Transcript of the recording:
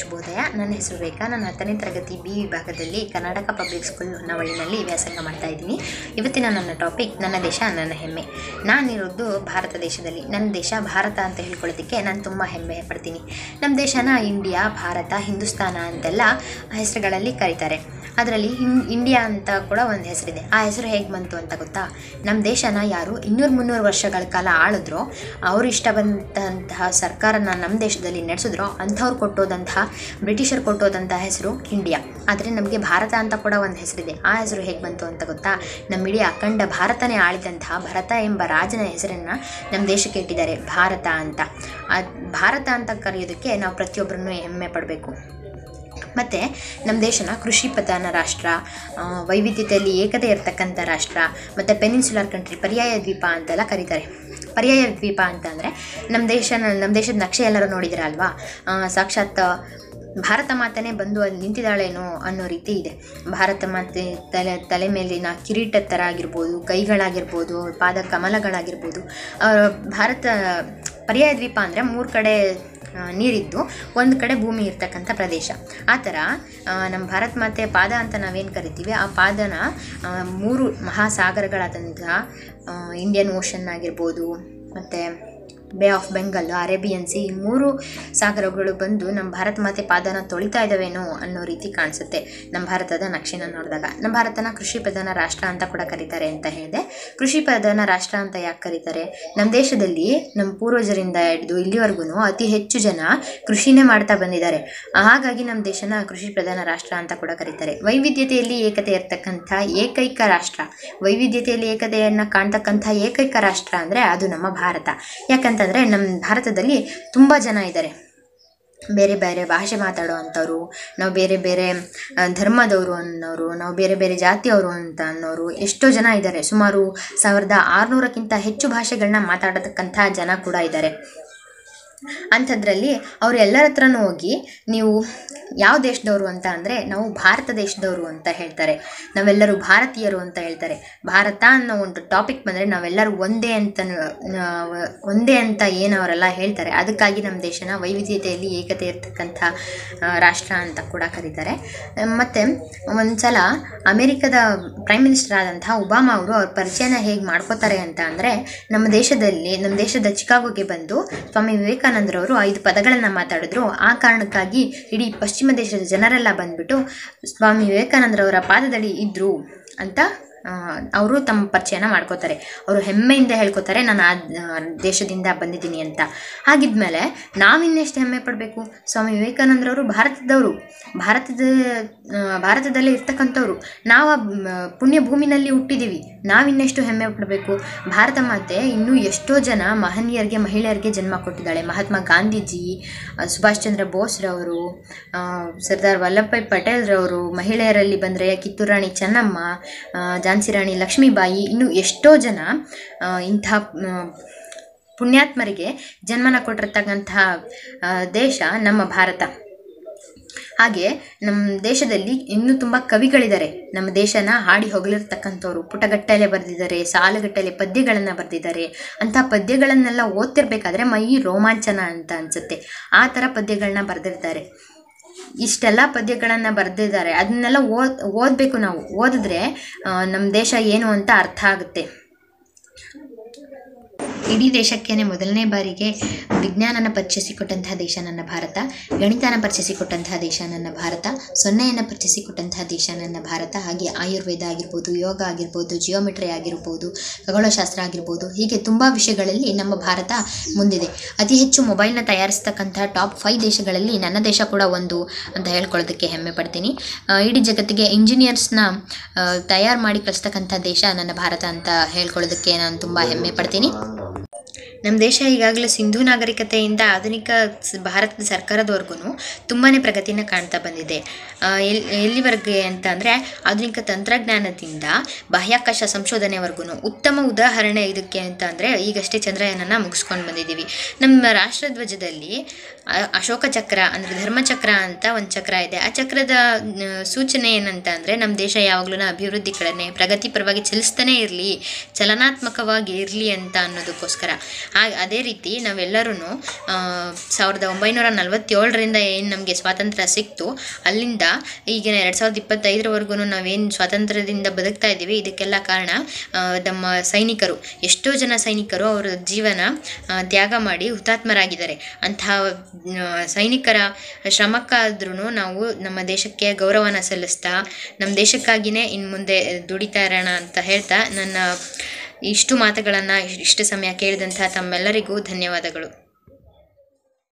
ಶುಭೋದಯ. ನನ್ನ ಹೆಸರು ರೇಖಾ. ನಾನು 10ನೇ ತರಗತಿ ಬಿ ವಿಭಾಗದಲ್ಲಿ ಕರ್ನಾಟಕ ಪಬ್ಲಿಕ್ ಸ್ಕೂಲ್ ಹೊನ್ನವಳ್ಳಿನಲ್ಲಿ ವ್ಯಾಸಂಗ ಮಾಡ್ತಾ ಇದ್ದೀನಿ. ಇವತ್ತಿನ ನನ್ನ ಟಾಪಿಕ್ ನನ್ನ ದೇಶ ನನ್ನ ಹೆಮ್ಮೆ. ನಾನಿರೋದು ಭಾರತ ದೇಶದಲ್ಲಿ. ನನ್ನ ದೇಶ ಭಾರತ ಅಂತ ಹೇಳ್ಕೊಳ್ಳೋದಕ್ಕೆ ನಾನು ತುಂಬ ಹೆಮ್ಮೆ ಪಡ್ತೀನಿ. ನಮ್ಮ ದೇಶನ ಇಂಡಿಯಾ, ಭಾರತ, ಹಿಂದೂಸ್ತಾನ ಅಂತೆಲ್ಲ ಹೆಸರುಗಳಲ್ಲಿ ಕರೀತಾರೆ. ಅದರಲ್ಲಿ ಇಂಡಿಯಾ ಅಂತ ಕೂಡ ಒಂದು ಹೆಸರಿದೆ. ಆ ಹೆಸರು ಹೇಗೆ ಬಂತು ಅಂತ ಗೊತ್ತಾ? ನಮ್ಮ ದೇಶನ ಯಾರು 200-300 ವರ್ಷಗಳ ಕಾಲ ಆಳಿದ್ರೋ, ಅವರು ಇಷ್ಟ ಬಂದಂತಹ ಸರ್ಕಾರನ ನಮ್ಮ ದೇಶದಲ್ಲಿ ನಡೆಸಿದ್ರೋ ಅಂಥವ್ರು ಕೊಟ್ಟೋದಂತಹ ಬ್ರಿಟಿಷರು ಕೊಟ್ಟೋದಂತಹ ಹೆಸರು ಇಂಡಿಯಾ. ಆದರೆ ನಮಗೆ ಭಾರತ ಅಂತ ಕೂಡ ಒಂದು ಹೆಸರಿದೆ. ಆ ಹೆಸರು ಹೇಗೆ ಬಂತು ಅಂತ ಗೊತ್ತಾ? ನಮ್ಮ ಇಡೀ ಅಖಂಡ ಭಾರತನೇ ಆಳಿದಂತಹ ಭರತ ಎಂಬ ರಾಜನ ಹೆಸರನ್ನು ನಮ್ಮ ದೇಶಕ್ಕೆ ಇಟ್ಟಿದ್ದಾರೆ, ಭಾರತ ಅಂತ. ಭಾರತ ಅಂತ ಕರೆಯೋದಕ್ಕೆ ನಾವು ಪ್ರತಿಯೊಬ್ಬರನ್ನು ಹೆಮ್ಮೆ ಪಡಬೇಕು. ಮತ್ತು ನಮ್ಮ ದೇಶನ ಕೃಷಿ ಪ್ರಧಾನ ರಾಷ್ಟ್ರ, ವೈವಿಧ್ಯತೆಯಲ್ಲಿ ಏಕತೆ ಇರತಕ್ಕಂಥ ರಾಷ್ಟ್ರ, ಮತ್ತು ಪೆನಿನ್ಸುಲರ್ ಕಂಟ್ರಿ, ಪರ್ಯಾಯ ದ್ವೀಪ ಅಂತೆಲ್ಲ ಕರೀತಾರೆ. ಪರ್ಯಾಯ ದ್ವೀಪ ಅಂತಂದರೆ ನಮ್ಮ ದೇಶದ ನಕ್ಷೆ ಎಲ್ಲರೂ ನೋಡಿದಿರ ಅಲ್ವಾ? ಸಾಕ್ಷಾತ್ ಭಾರತ ಮಾತನೇ ಬಂದು ಅಲ್ಲಿ ನಿಂತಿದ್ದಾಳೇನೋ ಅನ್ನೋ ರೀತಿ ಇದೆ. ಭಾರತ ಮಾತೆ ತಲೆ ಮೇಲಿನ ಕಿರೀಟದ ಥರ ಆಗಿರ್ಬೋದು, ಕೈಗಳಾಗಿರ್ಬೋದು, ಪಾದ ಕಮಲಗಳಾಗಿರ್ಬೋದು. ಭಾರತ ಪರ್ಯಾಯ ದ್ವೀಪ ಅಂದರೆ 3 ಕಡೆ ನೀರಿದ್ದು ಒಂದು ಕಡೆ ಭೂಮಿ ಇರ್ತಕ್ಕಂಥ ಪ್ರದೇಶ. ಆ ಥರ ನಮ್ಮ ಭಾರತ ಮಾತೆ ಪಾದ ಅಂತ ನಾವೇನು ಕರಿತೀವಿ, ಆ ಪಾದನ 3 ಮಹಾಸಾಗರಗಳಾದಂತಹ ಇಂಡಿಯನ್ ಓಷನ್ ಆಗಿರ್ಬೋದು, ಮತ್ತು bay of Bengal, Arabian C, 3 ಸಾಗರಗಳು ಬಂದು ನಮ್ಮ ಭಾರತ ಮಾತೆ ಪಾದನ ತೊಳಿತಾ ಇದ್ದಾವೇನೋ ಅನ್ನೋ ರೀತಿ ಕಾಣಿಸುತ್ತೆ ನಮ್ಮ ಭಾರತದ ನಕ್ಷೆನ ನೋಡಿದಾಗ. ನಮ್ಮ ಭಾರತನ ಕೃಷಿ ಪ್ರಧಾನ ರಾಷ್ಟ್ರ ಅಂತ ಕೂಡ ಕರೀತಾರೆ ಅಂತ ಹೇಳಿದೆ. ಕೃಷಿ ಪ್ರಧಾನ ರಾಷ್ಟ್ರ ಅಂತ ಯಾಕೆ ಕರೀತಾರೆ? ನಮ್ಮ ದೇಶದಲ್ಲಿ ನಮ್ಮ ಪೂರ್ವಜರಿಂದ ಹಿಡಿದು ಇಲ್ಲಿವರೆಗೂ ಅತಿ ಹೆಚ್ಚು ಜನ ಕೃಷಿನೇ ಮಾಡ್ತಾ ಬಂದಿದ್ದಾರೆ. ಹಾಗಾಗಿ ನಮ್ಮ ದೇಶನ ಕೃಷಿ ಪ್ರಧಾನ ರಾಷ್ಟ್ರ ಅಂತ ಕೂಡ ಕರೀತಾರೆ. ವೈವಿಧ್ಯತೆಯಲ್ಲಿ ಏಕತೆ ಇರತಕ್ಕಂಥ ಏಕೈಕ ರಾಷ್ಟ್ರ, ವೈವಿಧ್ಯತೆಯಲ್ಲಿ ಏಕತೆಯನ್ನು ಕಾಣ್ತಕ್ಕಂಥ ಏಕೈಕ ರಾಷ್ಟ್ರ ಅಂದರೆ ಅದು ನಮ್ಮ ಭಾರತ. ಯಾಕಂತಂದರೆ ನಮ್ಮ ಭಾರತದಲ್ಲಿ ತುಂಬ ಜನ ಇದ್ದಾರೆ. ಬೇರೆ ಬೇರೆ ಭಾಷೆ ಮಾತಾಡೋ ಅಂಥವ್ರು, ನಾವು ಬೇರೆ ಬೇರೆ ಧರ್ಮದವರು ಅನ್ನೋರು, ನಾವು ಬೇರೆ ಬೇರೆ ಜಾತಿಯವರು ಅಂತ ಅನ್ನೋರು ಎಷ್ಟೋ ಜನ ಇದ್ದಾರೆ. ಸುಮಾರು 1600ಕ್ಕಿಂತ ಹೆಚ್ಚು ಭಾಷೆಗಳನ್ನ ಮಾತಾಡತಕ್ಕಂಥ ಜನ ಕೂಡ ಇದ್ದಾರೆ. ಅಂಥದ್ರಲ್ಲಿ ಅವರು ಎಲ್ಲರ ಹತ್ರನೂ ಹೋಗಿ ನೀವು ಯಾವ ದೇಶದವರು ಅಂತ ಅಂದರೆ ನಾವು ಭಾರತ ದೇಶದವರು ಅಂತ ಹೇಳ್ತಾರೆ. ನಾವೆಲ್ಲರೂ ಭಾರತೀಯರು ಅಂತ ಹೇಳ್ತಾರೆ. ಭಾರತ ಅನ್ನೋ ಒಂದು ಟಾಪಿಕ್ ಬಂದರೆ ನಾವೆಲ್ಲರೂ ಒಂದೇ ಅಂತ ಏನು ಅವರೆಲ್ಲ ಹೇಳ್ತಾರೆ. ಅದಕ್ಕಾಗಿ ನಮ್ಮ ದೇಶನ ವೈವಿಧ್ಯತೆಯಲ್ಲಿ ಏಕತೆ ಇರತಕ್ಕಂಥ ರಾಷ್ಟ್ರ ಅಂತ ಕೂಡ ಕರೀತಾರೆ. ಮತ್ತು ಒಂದು ಸಲ ಅಮೇರಿಕದ ಪ್ರೈಮ್ ಮಿನಿಸ್ಟರ್ ಆದಂತಹ ಒಬಾಮಾ ಅವರು ಅವ್ರ ಪರಿಚಯನ ಹೇಗೆ ಮಾಡ್ಕೋತಾರೆ ಅಂತ ಅಂದರೆ ನಮ್ಮ ದೇಶದ ಚಿಕಾಗೋಗೆ ಬಂದು ಸ್ವಾಮಿ ವಿವೇಕಾನಂದರವರು 5 ಪದಗಳನ್ನು ಮಾತಾಡಿದ್ರು. ಆ ಕಾರಣಕ್ಕಾಗಿ ಇಡೀ ಪಶ್ಚಿಮ ದೇಶದ ಜನರೆಲ್ಲ ಬಂದ್ಬಿಟ್ಟು ಸ್ವಾಮಿ ವಿವೇಕಾನಂದರವರ ಪಾದದಲ್ಲಿ ಇದ್ದರು ಅಂತ ಅವರು ತಮ್ಮ ಪರಿಚಯನ ಮಾಡ್ಕೋತಾರೆ. ಅವರು ಹೆಮ್ಮೆಯಿಂದ ಹೇಳ್ಕೊತಾರೆ, ನಾನು ಆ ದೇಶದಿಂದ ಬಂದಿದ್ದೀನಿ ಅಂತ. ಹಾಗಿದ್ಮೇಲೆ ನಾವಿನ್ನೆಷ್ಟು ಹೆಮ್ಮೆ ಪಡಬೇಕು? ಸ್ವಾಮಿ ವಿವೇಕಾನಂದರವರು ಭಾರತದವರು, ಭಾರತದಲ್ಲೇ ಇರ್ತಕ್ಕಂಥವ್ರು. ನಾವು ಪುಣ್ಯ ಭೂಮಿನಲ್ಲಿ ಹುಟ್ಟಿದ್ದೀವಿ, ನಾವಿನ್ನೆಷ್ಟು ಹೆಮ್ಮೆ ಪಡಬೇಕು? ಭಾರತ ಮಾತೆ ಇನ್ನೂ ಎಷ್ಟೋ ಜನ ಮಹನೀಯರಿಗೆ, ಮಹಿಳೆಯರಿಗೆ ಜನ್ಮ ಕೊಟ್ಟಿದ್ದಾಳೆ. ಮಹಾತ್ಮ ಗಾಂಧೀಜಿ, ಸುಭಾಷ್ ಚಂದ್ರ ಬೋಸ್ರವರು, ಸರ್ದಾರ್ ವಲ್ಲಭಭಾಯ್ ಪಟೇಲ್ರವರು, ಮಹಿಳೆಯರಲ್ಲಿ ಬಂದರೆ ಕಿತ್ತೂರು ರಾಣಿ ಚೆನ್ನಮ್ಮ, ಝಾನ್ಸಿ ರಾಣಿ ಲಕ್ಷ್ಮೀಬಾಯಿ, ಇನ್ನೂ ಎಷ್ಟೋ ಜನ ಇಂಥ ಪುಣ್ಯಾತ್ಮರಿಗೆ ಜನ್ಮನ ಕೊಟ್ಟಿರ್ತಕ್ಕಂತಹ ದೇಶ ನಮ್ಮ ಭಾರತ. ಹಾಗೆ ನಮ್ಮ ದೇಶದಲ್ಲಿ ಇನ್ನೂ ತುಂಬ ಕವಿಗಳಿದ್ದಾರೆ. ನಮ್ಮ ದೇಶನ ಹಾಡಿ ಹೊಗಳಿರ್ತಕ್ಕಂಥವ್ರು ಪುಟಗಟ್ಟಲೆ ಬರೆದಿದ್ದಾರೆ, ಸಾಲುಗಟ್ಟಲೆ ಪದ್ಯಗಳನ್ನು ಬರೆದಿದ್ದಾರೆ. ಅಂಥ ಪದ್ಯಗಳನ್ನೆಲ್ಲ ಓದ್ತಿರ್ಬೇಕಾದ್ರೆ ಮೈ ರೋಮಾಂಚನ ಅಂತ ಅನಿಸುತ್ತೆ. ಆ ಥರ ಪದ್ಯಗಳನ್ನ ಬರೆದಿರ್ತಾರೆ. ಇಷ್ಟೆಲ್ಲ ಪದ್ಯಗಳನ್ನು ಬರೆದಿದ್ದಾರೆ. ಅದನ್ನೆಲ್ಲ ಓದಬೇಕು. ನಾವು ಓದಿದ್ರೆ ನಮ್ಮ ದೇಶ ಏನು ಅಂತ ಅರ್ಥ ಆಗುತ್ತೆ. ಇಡೀ ದೇಶಕ್ಕೇ ಮೊದಲನೇ ಬಾರಿಗೆ ವಿಜ್ಞಾನನ ಪರಿಚಯಿಸಿಕೊಟ್ಟಂತಹ ದೇಶ ನನ್ನ ಭಾರತ, ಗಣಿತನ ಪರಿಚಯಿಸಿಕೊಟ್ಟಂತಹ ದೇಶ ನನ್ನ ಭಾರತ, ಸೊನ್ನೆಯನ್ನು ಪರಿಚಯಿಸಿಕೊಟ್ಟಂತಹ ದೇಶ ನನ್ನ ಭಾರತ. ಹಾಗೆ ಆಯುರ್ವೇದ ಆಗಿರ್ಬೋದು, ಯೋಗ ಆಗಿರ್ಬೋದು, ಜಿಯೋಮೆಟ್ರಿ ಆಗಿರ್ಬೋದು, ಖಗೋಳಶಾಸ್ತ್ರ ಆಗಿರ್ಬೋದು, ಹೀಗೆ ತುಂಬ ವಿಷಯಗಳಲ್ಲಿ ನಮ್ಮ ಭಾರತ ಮುಂದಿದೆ. ಅತಿ ಹೆಚ್ಚು ಮೊಬೈಲ್ನ ತಯಾರಿಸ್ತಕ್ಕಂತಹ ಟಾಪ್ 5 ದೇಶಗಳಲ್ಲಿ ನನ್ನ ದೇಶ ಕೂಡ ಒಂದು ಅಂತ ಹೇಳ್ಕೊಳ್ಳೋದಕ್ಕೆ ಹೆಮ್ಮೆ ಪಡ್ತೀನಿ. ಇಡೀ ಜಗತ್ತಿಗೆ ಇಂಜಿನಿಯರ್ಸ್ನ ತಯಾರು ಮಾಡಿ ಕಳಿಸ್ತಕ್ಕಂಥ ದೇಶ ನನ್ನ ಭಾರತ ಅಂತ ಹೇಳ್ಕೊಳ್ಳೋದಕ್ಕೆ ನಾನು ತುಂಬ ಹೆಮ್ಮೆ ಪಡ್ತೀನಿ. ನಮ್ಮ ದೇಶ ಈಗಾಗಲೇ ಸಿಂಧೂ ನಾಗರಿಕತೆಯಿಂದ ಆಧುನಿಕ ಭಾರತದ ಸರ್ಕಾರದವರೆಗೂ ತುಂಬಾ ಪ್ರಗತಿನ ಕಾಣ್ತಾ ಬಂದಿದೆ. ಎಲ್ಲಿವರೆಗೆ ಅಂತ ಅಂದರೆ ಆಧುನಿಕ ತಂತ್ರಜ್ಞಾನದಿಂದ ಬಾಹ್ಯಾಕಾಶ ಸಂಶೋಧನೆವರೆಗೂ ಉತ್ತಮ ಉದಾಹರಣೆ ಇದಕ್ಕೆ ಅಂತ ಅಂದರೆ ಈಗಷ್ಟೇ ಚಂದ್ರಯಾನನ ಮುಗಿಸ್ಕೊಂಡು ಬಂದಿದ್ದೀವಿ. ನಮ್ಮ ರಾಷ್ಟ್ರಧ್ವಜದಲ್ಲಿ ಅಶೋಕ ಚಕ್ರ ಅಂದರೆ ಧರ್ಮಚಕ್ರ ಅಂತ ಒಂದು ಚಕ್ರ ಇದೆ. ಆ ಚಕ್ರದ ಸೂಚನೆ ಏನಂತ ಅಂದರೆ ನಮ್ಮ ದೇಶ ಯಾವಾಗಲೂ ಅಭಿವೃದ್ಧಿ ಕಡೆನೇ ಪ್ರಗತಿ ಪರವಾಗಿ ಚಲಿಸ್ತಾನೇ ಇರಲಿ, ಚಲನಾತ್ಮಕವಾಗಿ ಇರಲಿ ಅಂತ ಅನ್ನೋದಕ್ಕೋಸ್ಕರ. ಅದೇ ರೀತಿ ನಾವೆಲ್ಲರೂ 1947ರಿಂದ ಏನು ನಮಗೆ ಸ್ವಾತಂತ್ರ್ಯ ಸಿಕ್ತು, ಅಲ್ಲಿಂದ ಈಗಿನ 2025ರವರೆಗೂ ನಾವೇನು ಸ್ವಾತಂತ್ರ್ಯದಿಂದ ಬದುಕ್ತಾ ಇದ್ದೀವಿ, ಇದಕ್ಕೆಲ್ಲ ಕಾರಣ ನಮ್ಮ ಸೈನಿಕರು. ಎಷ್ಟೋ ಜನ ಸೈನಿಕರು ಅವರ ಜೀವನ ತ್ಯಾಗ ಮಾಡಿ ಹುತಾತ್ಮರಾಗಿದ್ದಾರೆ. ಅಂತಹ ಸೈನಿಕರ ಶ್ರಮಕ್ಕಾದ್ರೂ ನಾವು ನಮ್ಮ ದೇಶಕ್ಕೆ ಗೌರವನ ಸಲ್ಲಿಸ್ತಾ ನಮ್ಮ ದೇಶಕ್ಕಾಗಿಯೇ ಇನ್ನು ಮುಂದೆ ದುಡಿತಾ ಇರೋಣ ಅಂತ ಹೇಳ್ತಾ ನನ್ನ ಇಷ್ಟು ಮಾತುಗಳನ್ನು ಇಷ್ಟು ಸಮಯ ಕೇಳಿದಂಥ ತಮ್ಮೆಲ್ಲರಿಗೂ ಧನ್ಯವಾದಗಳು.